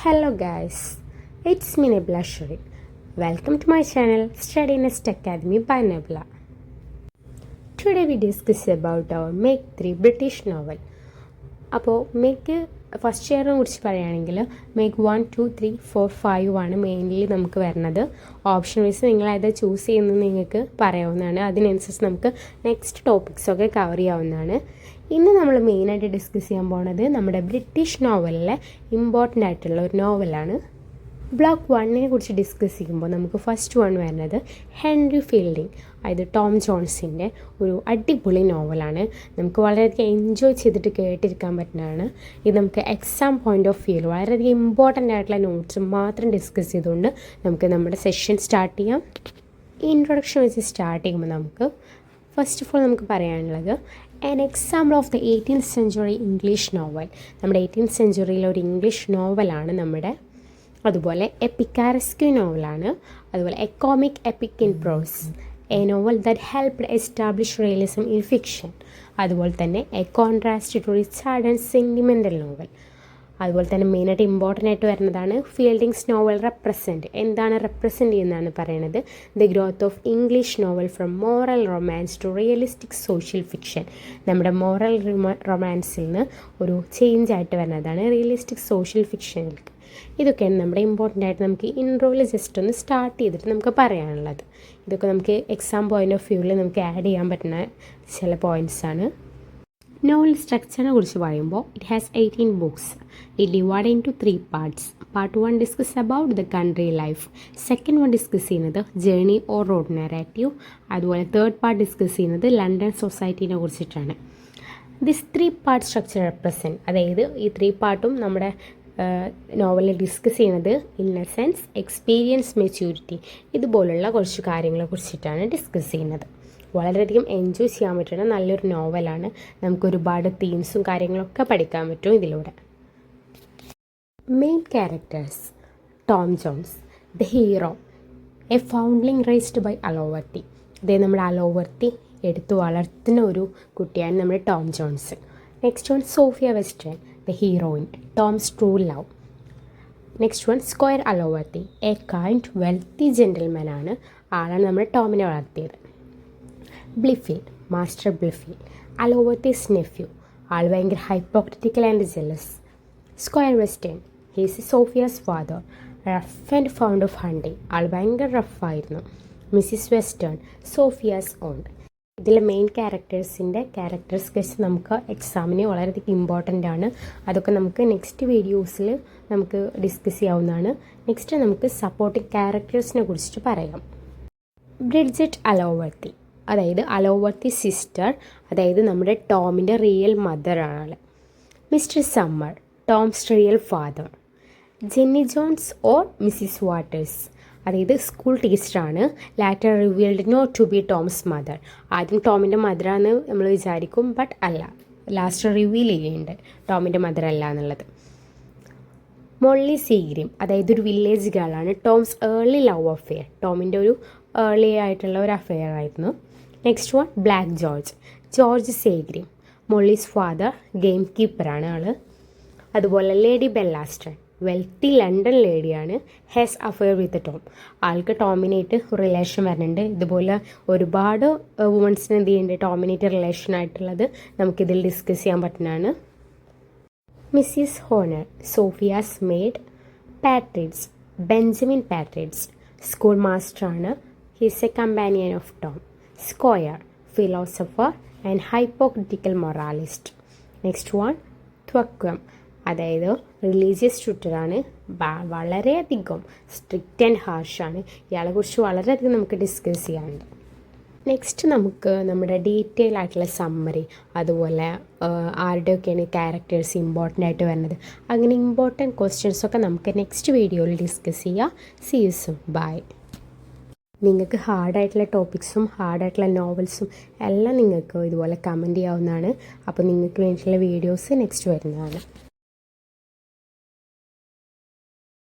Hello guys, it's me Nebula Sharif. Welcome to my channel Study Nest Academy by Nebula. Today we discuss about our Make 3 British novel. അപ്പോൾ make first ഇയറിനെ കുറിച്ച് പറയുകയാണെങ്കിൽ make 1, 2, 3, 4, 5 ആണ് mainly നമുക്ക് വരുന്നത്. Option vice നിങ്ങൾ ഏതാ choose ചെയ്യുന്നത് നിങ്ങൾക്ക് പറയാവുന്നതാണ്. അതിനനുസരിച്ച് നമുക്ക് നെക്സ്റ്റ് ടോപ്പിക്സൊക്കെ കവർ ചെയ്യാവുന്നതാണ്. ഇന്ന് നമ്മൾ മെയിനായിട്ട് ഡിസ്കസ് ചെയ്യാൻ പോകുന്നത് നമ്മുടെ ബ്രിട്ടീഷ് നോവലിലെ ഇമ്പോർട്ടൻ്റ് ആയിട്ടുള്ള ഒരു നോവലാണ്. ബ്ലോക്ക് 1നെ കുറിച്ച് ഡിസ്കസ് ചെയ്യുമ്പോൾ നമുക്ക് ഫസ്റ്റ് വൺ വരുന്നത് ഹെൻറി ഫീൽഡിങ്, അതായത് ടോം ജോൺസിൻ്റെ ഒരു അടിപൊളി നോവലാണ്. നമുക്ക് വളരെയധികം എൻജോയ് ചെയ്തിട്ട് കേട്ടിരിക്കാൻ പറ്റുന്നതാണ്. ഇത് നമുക്ക് എക്സാം പോയിൻ്റ് ഓഫ് വ്യൂവിൽ വളരെയധികം ഇമ്പോർട്ടൻ്റ് ആയിട്ടുള്ള നോട്ട്സ് മാത്രം ഡിസ്കസ് ചെയ്തുകൊണ്ട് നമുക്ക് നമ്മുടെ സെഷൻ സ്റ്റാർട്ട് ചെയ്യാം. ഈ ഇൻട്രൊഡക്ഷൻ വെച്ച് സ്റ്റാർട്ട് ചെയ്യുമ്പോൾ നമുക്ക് ഫസ്റ്റ് ഓഫ് ഓൾ നമുക്ക് പറയാനുള്ളത് an example of the 18th century English novel. നമ്മുടെ 18th സെഞ്ച്വറിയിലെ ഒരു ഇംഗ്ലീഷ് നോവലാണ് നമ്മുടെ. അതുപോലെ എ പിക്കാരസ്ക്യൂ നോവലാണ്. അതുപോലെ a comic epic in prose, a novel that helped establish realism in fiction. അതുപോലെ തന്നെ a contrast to Richard and sentimental novel. അതുപോലെ തന്നെ മെയിനായിട്ട് ഇമ്പോർട്ടൻ്റ് ആയിട്ട് വരുന്നതാണ് ഫീൽഡിങ്സ് നോവൽ റെപ്രസെൻറ്റ്. എന്താണ് റെപ്രസെൻറ്റ് ചെയ്യുന്നതാണ് പറയുന്നത്? The growth of English novel from moral romance to realistic social fiction. നമ്മുടെ മോറൽ റൊമാൻസിൽ നിന്ന് ഒരു ചേഞ്ച് ആയിട്ട് വരുന്നതാണ് റിയലിസ്റ്റിക് സോഷ്യൽ ഫിക്ഷനിലേക്ക്. ഇതൊക്കെയാണ് നമ്മുടെ ഇമ്പോർട്ടൻ്റ് ആയിട്ട് നമുക്ക് ഇൻട്രോയിൽ ജസ്റ്റ് ഒന്ന് സ്റ്റാർട്ട് ചെയ്തിട്ട് നമുക്ക് പറയാനുള്ളത്. ഇതൊക്കെ നമുക്ക് എക്സാം പോയിൻ്റ് ഓഫ് വ്യൂവിൽ നമുക്ക് ആഡ് ചെയ്യാൻ പറ്റുന്ന ചില പോയിൻറ്റ്സാണ്. നോവൽ സ്ട്രക്ചറിനെ കുറിച്ച് പറയുമ്പോൾ it has 18 books. It divide into 3 parts. Part 1 discuss about the country life. Second one discuss ചെയ്യുന്നത് ജേർണി ഓർ റോഡ് നാരേറ്റീവ്. അതുപോലെ തേർഡ് പാർട്ട് ഡിസ്കസ് ചെയ്യുന്നത് ലണ്ടൻ സൊസൈറ്റീനെ കുറിച്ചിട്ടാണ്. ദിസ് 3 പാർട്ട് സ്ട്രക്ചർ റെപ്രസെൻറ്റ്, അതായത് ഈ 3 പാർട്ടും നമ്മുടെ നോവലിൽ ഡിസ്കസ് ചെയ്യുന്നത് ഇന്നസെൻസ്, എക്സ്പീരിയൻസ്, മെച്യൂരിറ്റി, ഇതുപോലുള്ള കുറച്ച് കാര്യങ്ങളെ കുറിച്ചിട്ടാണ് ഡിസ്കസ് ചെയ്യുന്നത്. വളരെയധികം എൻജോയ് ചെയ്യാൻ പറ്റുന്ന നല്ലൊരു നോവലാണ്. നമുക്കൊരുപാട് തീംസും കാര്യങ്ങളൊക്കെ പഠിക്കാൻ പറ്റും ഇതിലൂടെ. Main characters: Tom Jones, the hero, a foundling raised by Allworthy. അതായത് നമ്മുടെ അലോവർത്തി എടുത്തു വളർത്തുന്ന ഒരു കുട്ടിയാണ് നമ്മുടെ Tom Jones. Next one Sophia Western, the heroine, Tom's true love. Next one Squire Allworthy, a kind wealthy gentleman ആണ്. ആളാണ് നമ്മൾ ടോമിനെ വളർത്തിയത്. ബ്ലിഫീൽഡ്, മാസ്റ്റർ ബ്ലിഫീൽഡ്, അലോവർത്തീസ് നെഫ്യൂ. ആൾ ഭയങ്കര hypocritical and jealous. Squire Western, he's Sophia's father, rough and fond of hunting. ആൾ ഭയങ്കര റഫായിരുന്നു. Mrs western, സോഫിയാസ് ഓണ്ട്. ഇതിലെ മെയിൻ ക്യാരക്ടേഴ്സിൻ്റെ ക്യാരക്ടേഴ്സ് വെച്ച് നമുക്ക് എക്സാമിന് വളരെയധികം ഇമ്പോർട്ടൻ്റ് ആണ്. അതൊക്കെ നമുക്ക് നെക്സ്റ്റ് വീഡിയോസിൽ നമുക്ക് ഡിസ്കസ് ചെയ്യാവുന്നതാണ്. നെക്സ്റ്റ് നമുക്ക് സപ്പോർട്ടിംഗ് ക്യാരക്ടേഴ്സിനെ കുറിച്ചിട്ട് പറയാം. ബ്രിഡ്ജറ്റ് അലോവർത്തി, അതായത് അലോവർത്തി സിസ്റ്റർ, അതായത് നമ്മുടെ ടോമിൻ്റെ റിയൽ മദറാണ്. Mr Summer, Tom's real father. Jenny Jones or Mrs Waters, അതായത് സ്കൂൾ ടീച്ചറാണ്. Later revealed not to be Tom's mother. ആദ്യം ടോമിൻ്റെ മദറാന്ന് നമ്മൾ വിചാരിക്കും, ബട്ട് അല്ല, ലാസ്റ്റ് റിവീൽ ചെയ്യുന്നുണ്ട് ടോമിൻ്റെ മദർ അല്ല എന്നുള്ളത്. മൊള്ളി സീഗ്രീം, അതായത് ഒരു വില്ലേജ് ഗേളാണ്. ടോംസ് ഏർലി ലവ് അഫെയർ, ടോമിൻ്റെ ഒരു ഏർലി ആയിട്ടുള്ള ഒരു അഫെയർ ആയിരുന്നു. Next one Black George, George Seagrim, Molly's father, game കീപ്പറാണ് ആൾ. അതുപോലെ ലേഡി ബെല്ലാസ്റ്റൺ, വെൽത്തി ലണ്ടൻ ലേഡിയാണ്. ഹാസ് അഫെയർ വിത്ത് ടോം, ആൾക്ക് ടോമിനായിട്ട് റിലേഷൻ വരുന്നുണ്ട്. ഇതുപോലെ ഒരുപാട് വുമൻസിന് എന്ത് ചെയ്യുന്നുണ്ട്, ടോമിനായിട്ട് റിലേഷൻ ആയിട്ടുള്ളത് നമുക്കിതിൽ ഡിസ്കസ് ചെയ്യാൻ പറ്റുന്നതാണ്. Mrs Honour, Sophia's maid. Partridge, Benjamin Partridge, school മാസ്റ്ററാണ്. He's a companion of Tom. Square, philosopher and hypocritical moralist. Next one Thwackum, അതായത് റിലീജിയസ് ട്യൂട്ടറാണ്. വളരെയധികം സ്ട്രിക്റ്റ് ആൻഡ് ഹാർഷാണ്. ഇയാളെക്കുറിച്ച് വളരെയധികം നമുക്ക് ഡിസ്കസ് ചെയ്യാനുണ്ട്. നെക്സ്റ്റ് നമുക്ക് നമ്മുടെ ഡീറ്റെയിൽ ആയിട്ടുള്ള സമ്മറി, അതുപോലെ ആരുടെയൊക്കെയാണ് ക്യാരക്ടേഴ്സ് ഇമ്പോർട്ടൻ്റ് ആയിട്ട് വരുന്നത്, അങ്ങനെ ഇമ്പോർട്ടൻറ്റ് ക്വസ്റ്റ്യൻസൊക്കെ നമുക്ക് നെക്സ്റ്റ് വീഡിയോയിൽ ഡിസ്കസ് ചെയ്യാം. See you soon, bye. നിങ്ങൾക്ക് ഹാർഡായിട്ടുള്ള ടോപ്പിക്സും ഹാർഡായിട്ടുള്ള നോവൽസും എല്ലാം നിങ്ങൾക്ക് ഇതുപോലെ കമൻറ്റ് ചെയ്യാവുന്നതാണ്. അപ്പോൾ നിങ്ങൾക്ക് വേണ്ടിയിട്ടുള്ള വീഡിയോസ് നെക്സ്റ്റ് വരുന്നതാണ്.